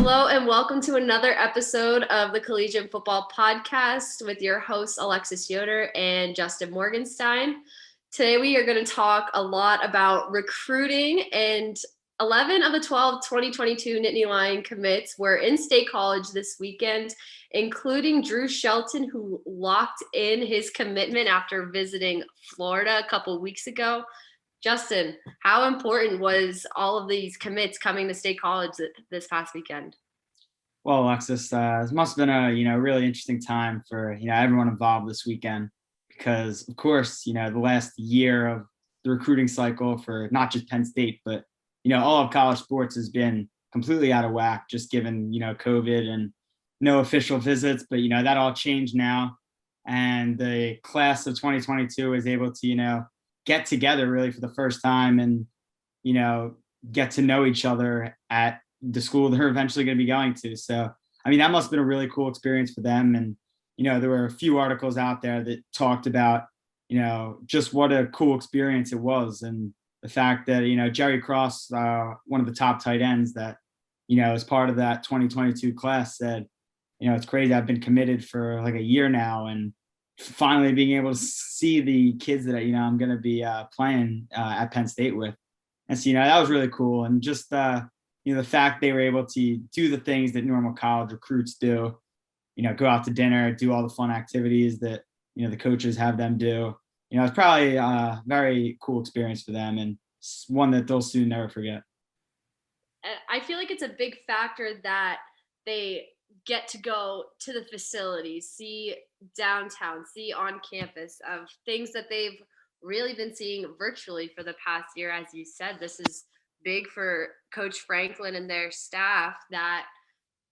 Hello and welcome to another episode of the Collegian Football Podcast with your hosts Alexis Yoder and Justin Morganstein. Today we are going to talk a lot about recruiting, and 11 of the 12 2022 Nittany Lion commits were in State College this weekend, including Drew Shelton, who locked in his commitment after visiting Florida a couple of weeks ago. Justin, how important was all of these commits coming to State College this past weekend? Well, Alexis, it must have been a really interesting time for everyone involved this weekend, because of course the last year of the recruiting cycle for not just Penn State but all of college sports has been completely out of whack, just given COVID and no official visits. But that all changed now, and the class of 2022 is able to get together really for the first time and get to know each other at the school they're eventually going to be going to. So I mean, that must have been a really cool experience for them. And there were a few articles out there that talked about just what a cool experience it was, and the fact that Jerry Cross, one of the top tight ends that is part of that 2022 class, said it's crazy, I've been committed for like a year now, and finally being able to see the kids that I'm going to be playing at Penn State with. And so that was really cool. And just the fact they were able to do the things that normal college recruits do, go out to dinner, do all the fun activities that the coaches have them do. It's probably a very cool experience for them, and one that they'll soon never forget. I feel like it's a big factor that they get to go to the facilities, see downtown, see on campus, of things that they've really been seeing virtually for the past year. As you said, this is big for Coach Franklin and their staff, that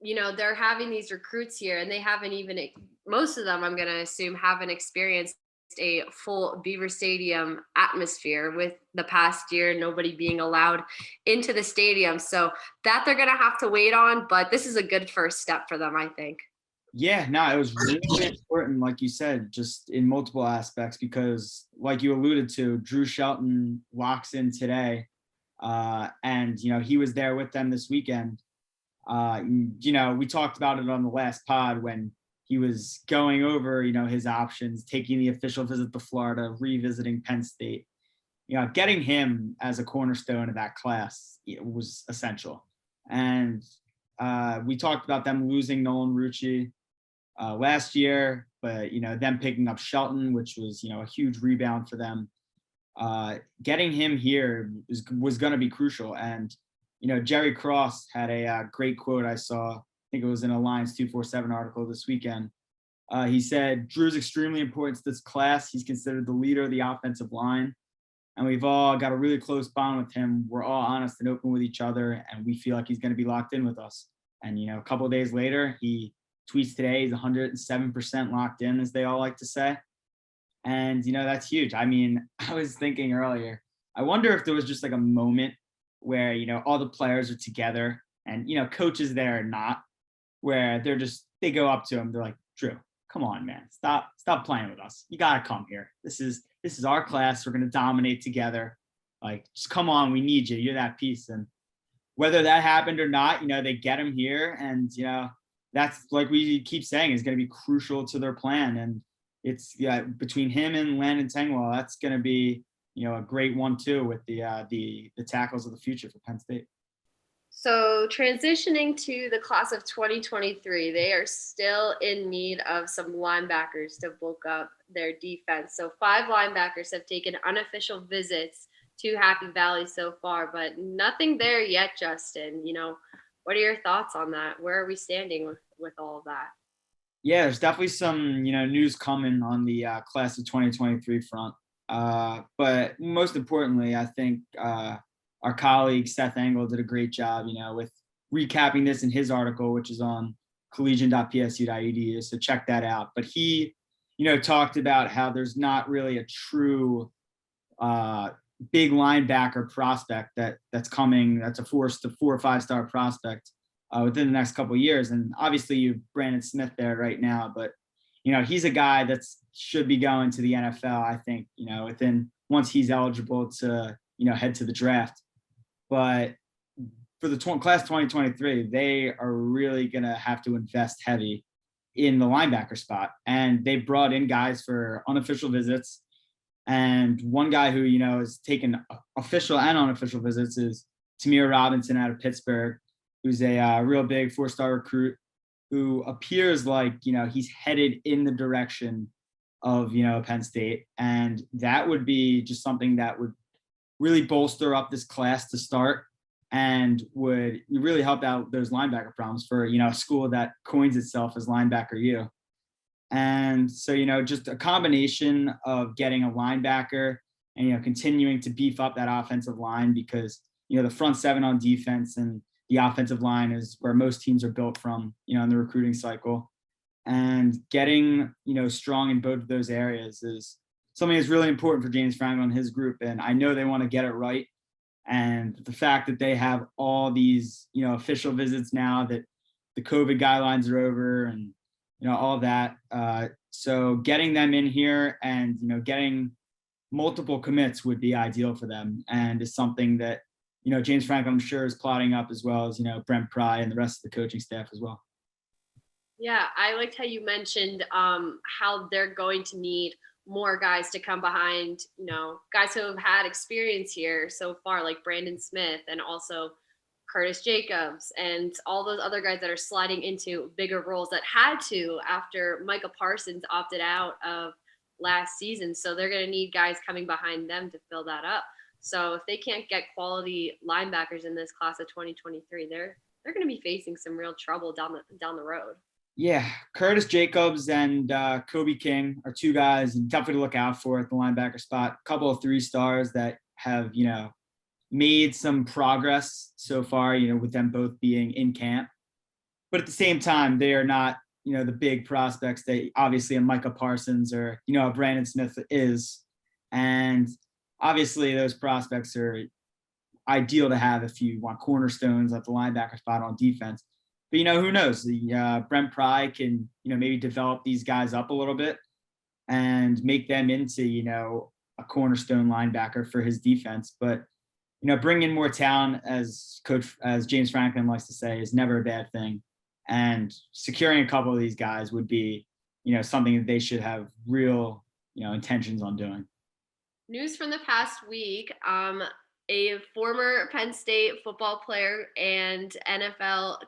they're having these recruits here, and they haven't even, most of them, I'm going to assume, haven't experienced a full Beaver Stadium atmosphere with the past year nobody being allowed into the stadium. So that they're going to have to wait on, but this is a good first step for them, I think. Yeah, no, it was really important, like you said, just in multiple aspects, because like you alluded to, Drew Shelton locks in today, and he was there with them this weekend. We talked about it on the last pod when he was going over his options, taking the official visit to Florida, revisiting Penn State. Getting him as a cornerstone of that class was essential. And we talked about them losing Nolan Rucci last year, but them picking up Shelton, which was a huge rebound for them. Getting him here was going to be crucial. And Jerry Cross had a great quote I saw. I think it was in a Lions 247 article this weekend. He said, "Drew's extremely important to this class. He's considered the leader of the offensive line, and we've all got a really close bond with him. We're all honest and open with each other, and we feel like he's going to be locked in with us." And a couple of days later, he tweets today he's 107% locked in, as they all like to say. And that's huge. I mean, I was thinking earlier, I wonder if there was just like a moment where all the players are together and coaches there or not, where they go up to him, they're like, "Drew, come on, man, stop playing with us. You gotta come here. This is our class. We're gonna dominate together. Like, just come on, we need you. You're that piece." And whether that happened or not, they get him here, and that's, like we keep saying, is going to be crucial to their plan. And it's between him and Landon Tengwall, that's going to be a great 1-2 with the tackles of the future for Penn State. So transitioning to the class of 2023, they are still in need of some linebackers to bulk up their defense. So 5 linebackers have taken unofficial visits to Happy Valley so far, but nothing there yet, Justin. What are your thoughts on that? Where are we standing with all of that? Yeah, there's definitely some news coming on the class of 2023 front. But most importantly, I think our colleague Seth Engel did a great job, with recapping this in his article, which is on collegian.psu.edu. So check that out. But he, talked about how there's not really a true big linebacker prospect that's coming. That's a 4 or 5 star prospect within the next couple of years. And obviously you have Brandon Smith there right now, but he's a guy that should be going to the NFL, I think, once he's eligible to head to the draft. But for the class 2023, they are really going to have to invest heavy in the linebacker spot. And they brought in guys for unofficial visits. And one guy who, has taken official and unofficial visits is Tamir Robinson out of Pittsburgh, who's a real big 4-star recruit who appears like, he's headed in the direction of, Penn State. And that would be just something that would really bolster up this class to start and would really help out those linebacker problems for, a school that coins itself as linebacker U. And so, just a combination of getting a linebacker and, continuing to beef up that offensive line because, the front seven on defense and the offensive line is where most teams are built from, in the recruiting cycle. And getting, strong in both of those areas is something that's really important for James Franklin and his group. And I know they want to get it right. And the fact that they have all these, official visits now that the COVID guidelines are over and, all of that. So getting them in here and, getting multiple commits would be ideal for them. And it's something that, James Franklin, I'm sure, is plotting up as well as, Brent Pry and the rest of the coaching staff as well. Yeah, I liked how you mentioned how they're going to need more guys to come behind, guys who have had experience here so far, like Brandon Smith and also Curtis Jacobs and all those other guys that are sliding into bigger roles that had to after Micah Parsons opted out of last season. So they're going to need guys coming behind them to fill that up. So if they can't get quality linebackers in this class of 2023, they're going to be facing some real trouble down the road. Yeah, Curtis Jacobs and Kobe King are two guys definitely to look out for at the linebacker spot. A couple of 3-stars that have, made some progress so far, with them both being in camp. But at the same time, they are not, the big prospects that obviously a Micah Parsons or, a Brandon Smith is. And obviously those prospects are ideal to have if you want cornerstones at the linebacker spot on defense. But, who knows? Brent Pry can, maybe develop these guys up a little bit and make them into, a cornerstone linebacker for his defense. But, bring in more talent, as James Franklin likes to say, is never a bad thing. And securing a couple of these guys would be, something that they should have real, intentions on doing. News from the past week. A former Penn State football player and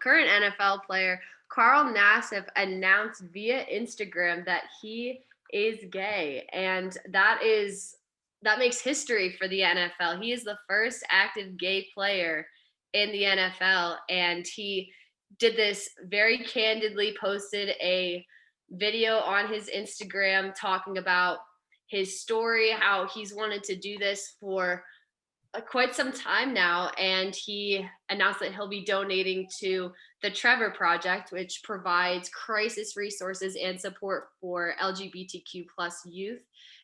current NFL player, Carl Nassib, announced via Instagram that he is gay. And that makes history for the NFL. He is the first active gay player in the NFL. And he did this very candidly, posted a video on his Instagram talking about his story, how he's wanted to do this for quite some time now, and he announced that he'll be donating to the Trevor Project, which provides crisis resources and support for LGBTQ plus youth.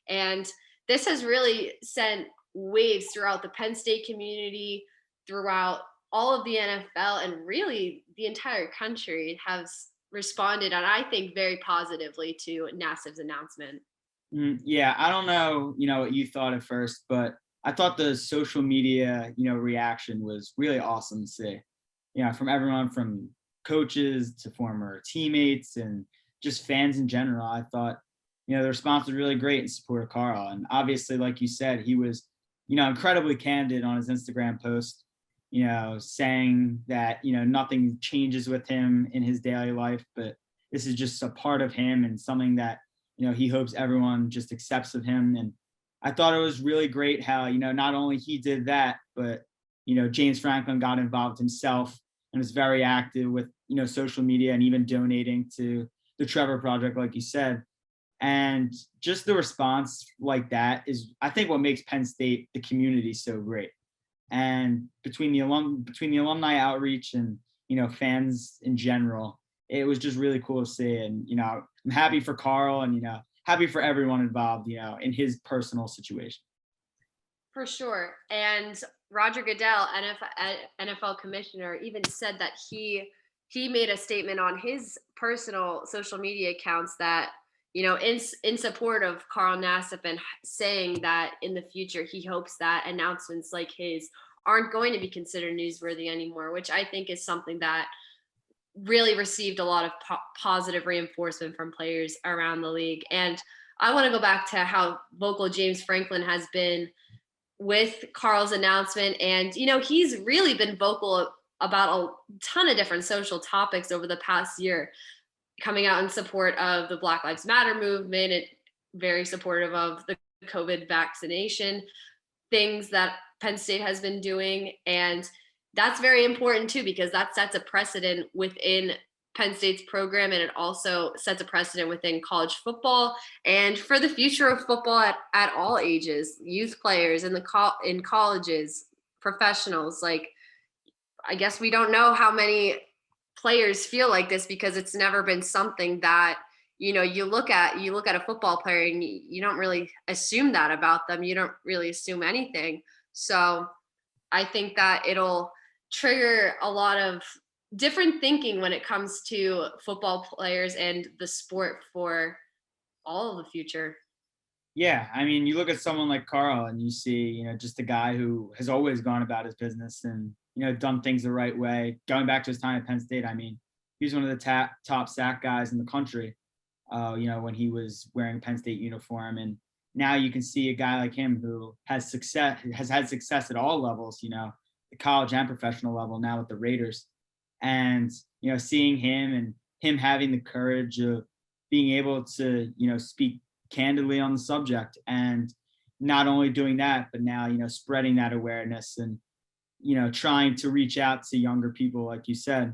And this has really sent waves throughout the Penn State community, throughout all of the NFL, and really the entire country has responded, and I think very positively, to Nassib's announcement. Yeah, I don't know, what you thought at first, but I thought the social media, reaction was really awesome to see, from everyone from coaches to former teammates and just fans in general. I thought, the response was really great in support of Carl. And obviously, like you said, he was, incredibly candid on his Instagram post, saying that, nothing changes with him in his daily life, but this is just a part of him and something that, he hopes everyone just accepts of him. And I thought it was really great how, not only he did that, but, James Franklin got involved himself and was very active with, social media and even donating to the Trevor Project, like you said. And just the response like that is, I think, what makes Penn State, the community, so great. And between the alumni outreach and, fans in general, it was just really cool to see. And, I'm happy for Carl and, happy for everyone involved, in his personal situation. For sure. And Roger Goodell, NFL commissioner, even said that he made a statement on his personal social media accounts that, in support of Carl Nassib, and saying that in the future he hopes that announcements like his aren't going to be considered newsworthy anymore, which I think is something that really received a lot of positive reinforcement from players around the league. And I want to go back to how vocal James Franklin has been with Carl's announcement. And, he's really been vocal about a ton of different social topics over the past year, coming out in support of the Black Lives Matter movement, and very supportive of the COVID vaccination things that Penn State has been doing. And that's very important too, because that sets a precedent within Penn State's program, and it also sets a precedent within college football and for the future of football at all ages, youth players in colleges, professionals. Like, I guess we don't know how many players feel like this, because it's never been something that you look at a football player and you don't really assume that about them. You don't really assume anything. So I think that it'll trigger a lot of different thinking when it comes to football players and the sport for all of the future. Yeah, I mean, you look at someone like Carl and you see, just a guy who has always gone about his business and, done things the right way. Going back to his time at Penn State, I mean, he was one of the top sack guys in the country, when he was wearing a Penn State uniform. And now you can see a guy like him who has had success at all levels, the college and professional level now with the Raiders. And, seeing him and him having the courage of being able to, speak candidly on the subject, and not only doing that, but now, spreading that awareness and, trying to reach out to younger people, like you said.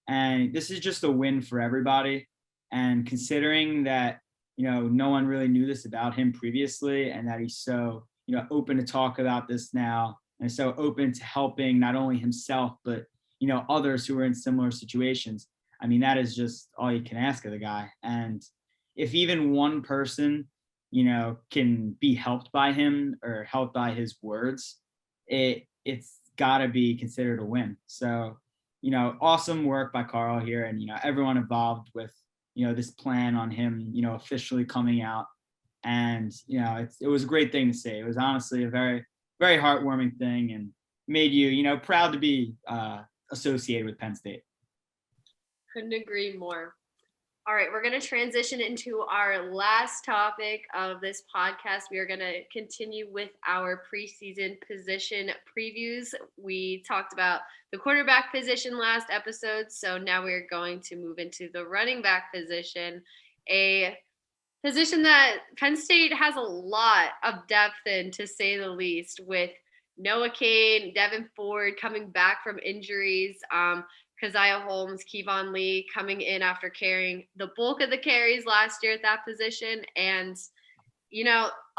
And this is just a win for everybody. And considering that, no one really knew this about him previously, and that he's so, open to talk about this now, and so open to helping not only himself, but, others who are in similar situations. I mean, that is just all you can ask of the guy. And if even one person, can be helped by him or helped by his words, it's got to be considered a win. So, awesome work by Carl here, and, everyone involved with, this plan on him, officially coming out. And, it was a great thing to see. It was honestly a very, very heartwarming thing, and made you, proud to be associated with Penn State. Couldn't agree more. All right, we're going to transition into our last topic of this podcast. We are going to continue with our preseason position previews. We talked about the quarterback position last episode, so now we're going to move into the running back position, a position that Penn State has a lot of depth in, to say the least, with Noah Cain, Devin Ford coming back from injuries, Keziah Holmes, Kevon Lee coming in after carrying the bulk of the carries last year at that position. And,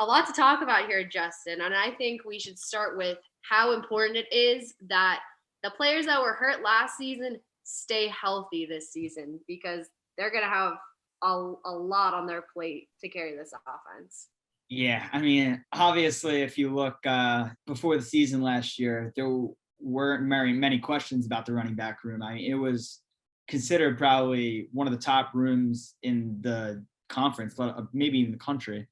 a lot to talk about here, Justin. And I think we should start with how important it is that the players that were hurt last season stay healthy this season, because they're going to have a lot on their plate to carry this offense. Yeah, I mean, obviously, if you look before the season last year, there weren't very many questions about the running back room. I mean, it was considered probably one of the top rooms in the conference, maybe in the country.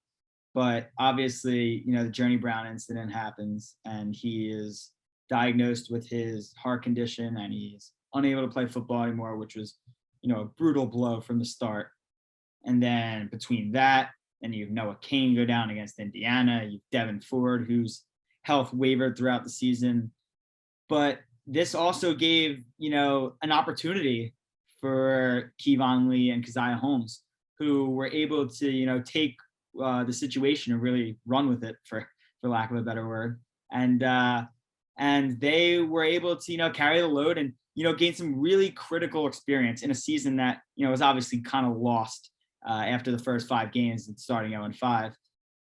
But obviously, the Journey Brown incident happens, and he is diagnosed with his heart condition, and he's unable to play football anymore, which was, a brutal blow from the start. And then between that, and you have Noah Cain go down against Indiana, you have Devin Ford, whose health wavered throughout the season. But this also gave, an opportunity for Kevon Lee and Keziah Holmes, who were able to, take the situation and really run with it, for lack of a better word. And they were able to, carry the load and, gain some really critical experience in a season that, was obviously kind of lost after the first 5 games and starting 0-5.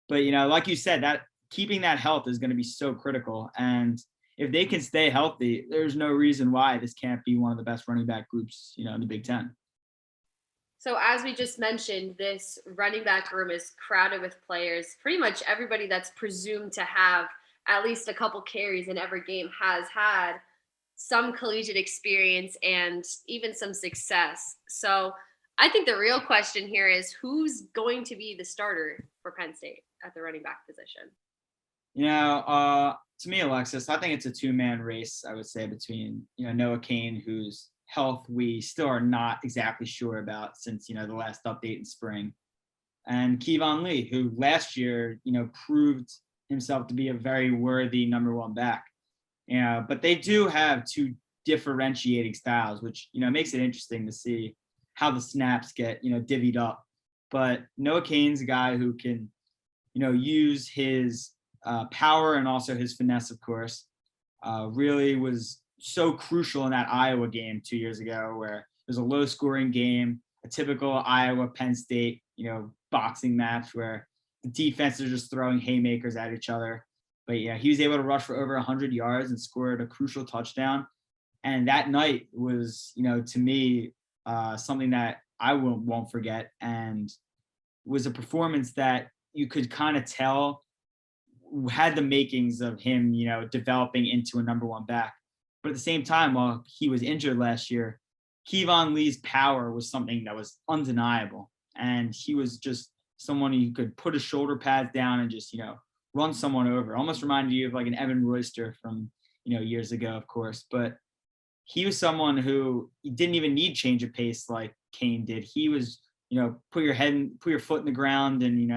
But, like you said, that keeping that health is going to be so critical. And if they can stay healthy, there's no reason why this can't be one of the best running back groups, in the Big Ten. So as we just mentioned, this running back room is crowded with players. Pretty much everybody that's presumed to have at least a couple carries in every game has had some collegiate experience and even some success. So I think the real question here is, who's going to be the starter for Penn State at the running back position? To me, Alexis, I think it's a two-man race, I would say, between, Noah Cain, whose health we still are not exactly sure about since, the last update in spring, and Kevon Lee, who last year, proved himself to be a very worthy number one back. But they do have two differentiating styles, which, makes it interesting to see how the snaps get, divvied up. But Noah Cain's a guy who can, use his power and also his finesse, of course. Really was so crucial in that Iowa game 2 years ago, where it was a low scoring game, a typical Iowa Penn State, boxing match where the defense is just throwing haymakers at each other. But yeah, he was able to rush for over 100 yards and scored a crucial touchdown. And that night was, to me, something that I won't forget, and was a performance that you could kind of tell had the makings of him, developing into a number one back. But at the same time, while he was injured last year, Kevon Lee's power was something that was undeniable. And he was just someone who could put his shoulder pads down and just, run someone over. Almost reminded you of like an Evan Royster from, years ago, of course. But he was someone who didn't even need change of pace like Cain did. He was, put your foot in the ground and,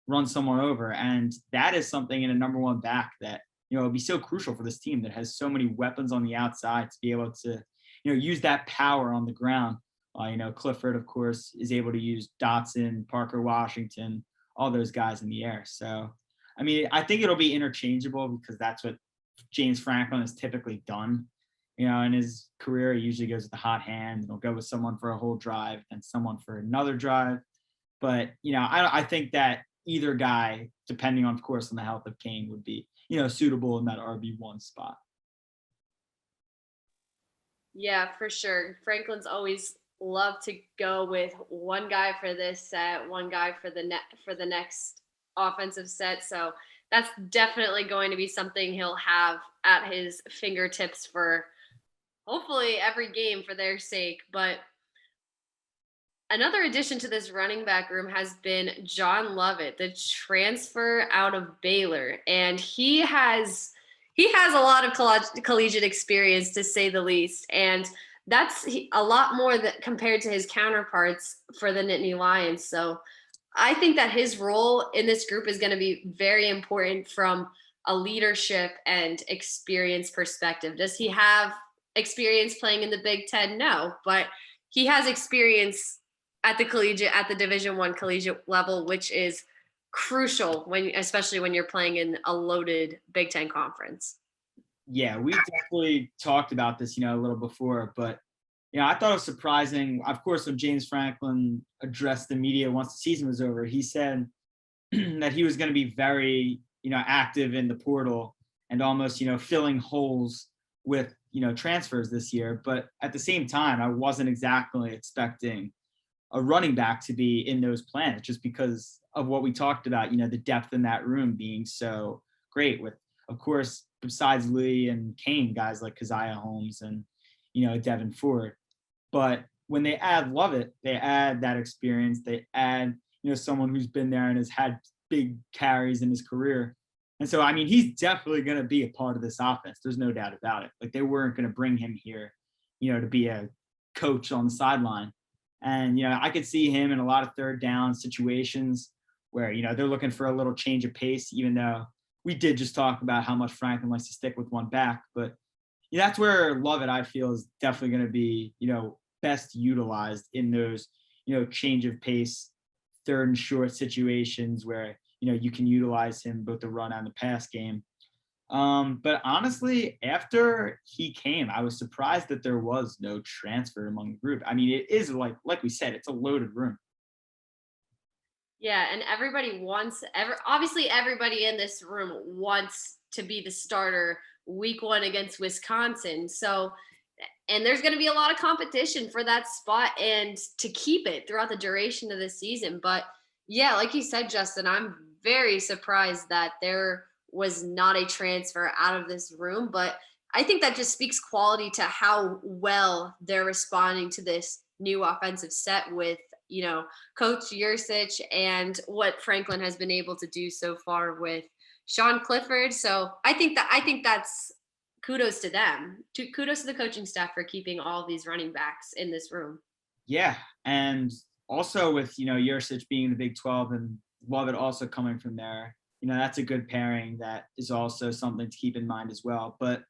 run someone over. And that is something in a number one back that, it'll be so crucial for this team that has so many weapons on the outside to be able to, use that power on the ground. Clifford, of course, is able to use Dotson, Parker Washington, all those guys in the air. So, I think it'll be interchangeable because that's what James Franklin has typically done. In his career, he usually goes with the hot hand and he'll go with someone for a whole drive and someone for another drive. But, I think that either guy, depending on, of course, on the health of Cain, would be, suitable in that RB1 spot. Yeah, for sure. Franklin's always loved to go with one guy for this set, one guy for the next offensive set. So that's definitely going to be something he'll have at his fingertips for hopefully every game for their sake. But another addition to this running back room has been John Lovett, the transfer out of Baylor. And he has a lot of collegiate experience, to say the least. And that's a lot more compared to his counterparts for the Nittany Lions. So I think that his role in this group is going to be very important from a leadership and experience perspective. Does he have experience playing in the Big Ten? No, but he has experience at the Division I collegiate level, which is crucial especially when you're playing in a loaded Big Ten conference. Yeah, we definitely talked about this, a little before, but I thought it was surprising. Of course, when James Franklin addressed the media once the season was over, he said that he was going to be very, active in the portal and almost, filling holes with, transfers this year. But at the same time, I wasn't exactly expecting a running back to be in those plans just because of what we talked about, the depth in that room being so great with, of course, besides Lee and Cain, guys like Keziah Holmes and, Devin Ford. But when they add Lovett, they add that experience. They add, someone who's been there and has had big carries in his career. And so, he's definitely going to be a part of this offense. There's no doubt about it. Like, they weren't going to bring him here, to be a coach on the sideline. And, I could see him in a lot of third down situations where, they're looking for a little change of pace, even though we did just talk about how much Franklin likes to stick with one back. But that's where Lovett, I feel, is definitely going to be, best utilized in those, change of pace, third and short situations where, you can utilize him both the run and the pass game. But honestly, after he came, I was surprised that there was no transfer among the group. It is like we said, it's a loaded room. Yeah, and obviously everybody in this room wants to be the starter week 1 against Wisconsin. So, and there's going to be a lot of competition for that spot and to keep it throughout the duration of the season. But yeah, like you said, Justin, I'm very surprised that there was not a transfer out of this room. But I think that just speaks quality to how well they're responding to this new offensive set with, Coach Yursich and what Franklin has been able to do so far with, Sean Clifford. So I think that's kudos to them. Kudos to the coaching staff for keeping all these running backs in this room. Yeah, and also with Yurcich being the Big 12 and Lovett also coming from there, that's a good pairing. That is also something to keep in mind as well. But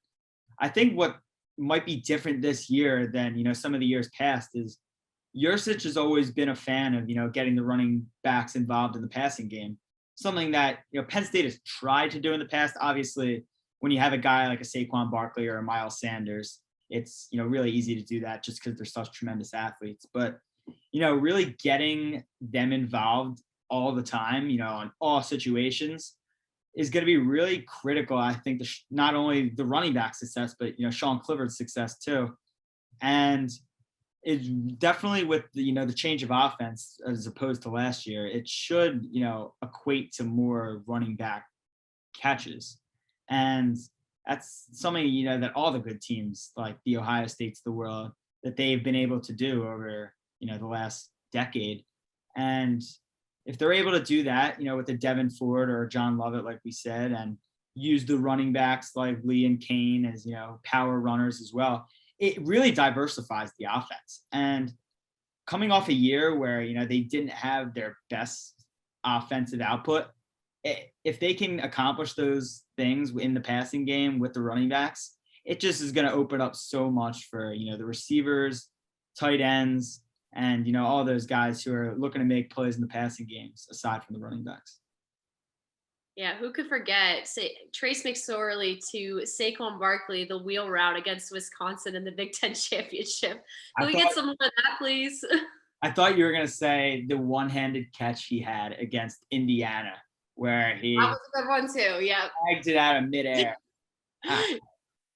I think what might be different this year than some of the years past is Yurcich has always been a fan of getting the running backs involved in the passing game. Something that Penn State has tried to do in the past. Obviously, when you have a guy like a Saquon Barkley or a Miles Sanders, it's really easy to do that just because they're such tremendous athletes. But really getting them involved all the time, in all situations, is going to be really critical. I think not only the running back success, but Sean Clifford's success too. And it's definitely with the change of offense as opposed to last year, it should equate to more running back catches. And that's something that all the good teams like the Ohio States of the world, that they've been able to do over the last decade. And if they're able to do that with a Devin Ford or John Lovett, like we said, and use the running backs like Lee and Kane as power runners as well, it really diversifies the offense. And coming off a year where they didn't have their best offensive output, if they can accomplish those things in the passing game with the running backs, it just is going to open up so much for the receivers, tight ends, and all those guys who are looking to make plays in the passing games aside from the running backs. Yeah, who could forget Trace McSorley to Saquon Barkley, the wheel route against Wisconsin in the Big Ten championship. Can we get some more of that, please? I thought you were going to say the one-handed catch he had against Indiana, where he that was a good one too. Yeah, dragged it out of midair.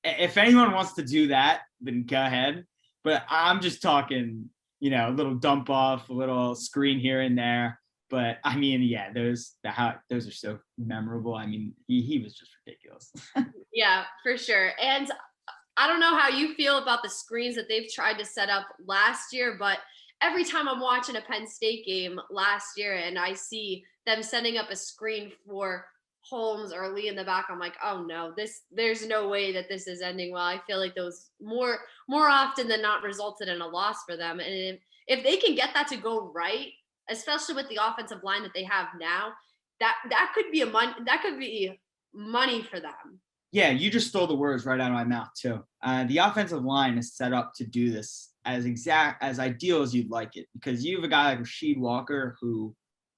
If anyone wants to do that, then go ahead. But I'm just talking, a little dump off, a little screen here and there. But I mean, yeah, those are so memorable. I mean, he was just ridiculous. Yeah, for sure. And I don't know how you feel about the screens that they've tried to set up last year, but every time I'm watching a Penn State game last year and I see them setting up a screen for Holmes or Lee in the back, I'm like, oh no, there's no way that this is ending well. I feel like those more often than not resulted in a loss for them. And if they can get that to go right, especially with the offensive line that they have now, that could be money for them. Yeah, you just stole the words right out of my mouth too. The offensive line is set up to do this as ideal as you'd like it, because you have a guy like Rasheed Walker who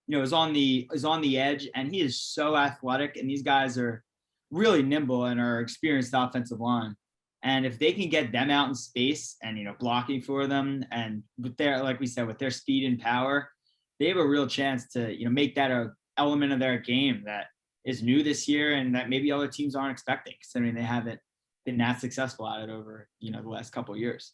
is on the edge, and he is so athletic, and these guys are really nimble and are experienced offensive line. And if they can get them out in space and blocking for them, and with their, like we said, with their speed and power, they have a real chance to make that a element of their game that is new this year and that maybe other teams aren't expecting, considering they haven't been that successful at it over the last couple of years.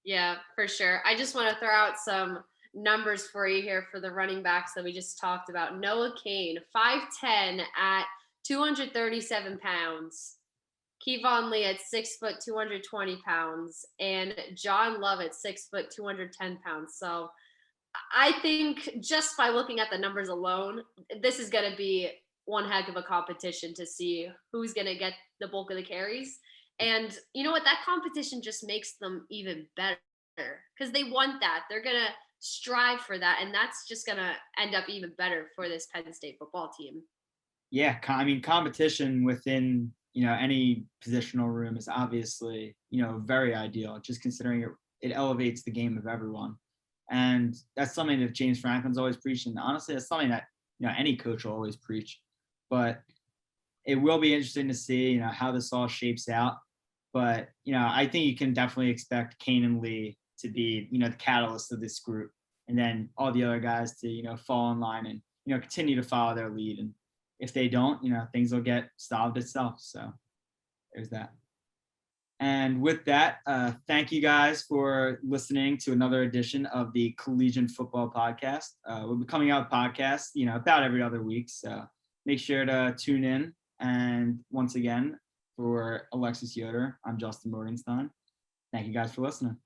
Yeah, for sure. I just want to throw out some numbers for you here for the running backs that we just talked about. Noah Cain, 5'10" at 237 pounds. Kevon Lee at 6 foot, 220 pounds. And John Love at 6 foot, 210 pounds. So I think just by looking at the numbers alone, this is going to be one heck of a competition to see who's going to get the bulk of the carries. And you know what? That competition just makes them even better because they want that. They're going to strive for that. And that's just going to end up even better for this Penn State football team. Yeah. I mean, competition within, any positional room is obviously, very ideal, just considering it elevates the game of everyone. And that's something that James Franklin's always preached. And honestly, that's something that, any coach will always preach. But it will be interesting to see, how this all shapes out. But, I think you can definitely expect Cain and Lee to be, the catalyst of this group. And then all the other guys to, fall in line and, continue to follow their lead. And if they don't, things will get solved itself. So there's that. And with that, thank you guys for listening to another edition of the Collegian Football Podcast. We'll be coming out with podcasts, about every other week. So make sure to tune in. And once again, for Alexis Yoder, I'm Justin Morganstein. Thank you guys for listening.